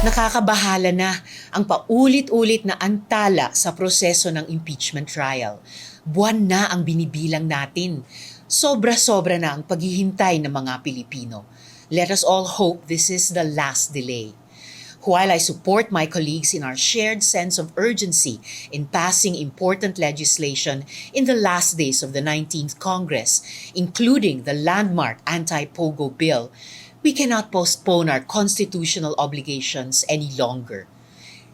Nakakabahala na ang paulit-ulit na antala sa proseso ng impeachment trial. Buwan na ang binibilang natin. Sobra-sobra na ang paghihintay ng mga Pilipino. Let us all hope this is the last delay. While I support my colleagues in our shared sense of urgency in passing important legislation in the last days of the 19th Congress, including the landmark anti-POGO bill, we cannot postpone our constitutional obligations any longer.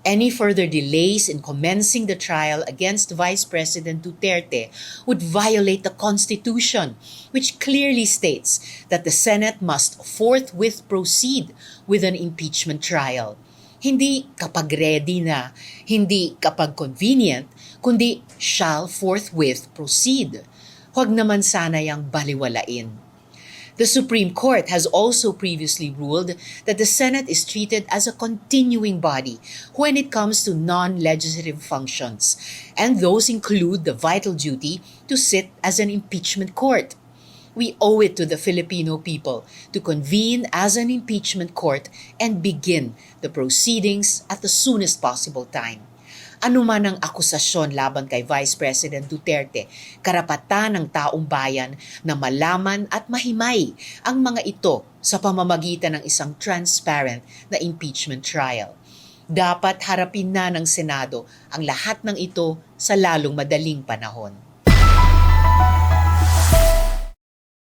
Any further delays in commencing the trial against Vice President Duterte would violate the Constitution, which clearly states that the Senate must forthwith proceed with an impeachment trial. Hindi kapag ready na, hindi kapag convenient, kundi shall forthwith proceed. Huwag naman sana yang baliwalain. The Supreme Court has also previously ruled that the Senate is treated as a continuing body when it comes to non-legislative functions, and those include the vital duty to sit as an impeachment court. We owe it to the Filipino people to convene as an impeachment court and begin the proceedings at the soonest possible time. Ano man ang akusasyon laban kay Vice President Duterte, karapatan ng taong bayan na malaman at mahimay ang mga ito sa pamamagitan ng isang transparent na impeachment trial. Dapat harapin na ng Senado ang lahat ng ito sa lalong madaling panahon.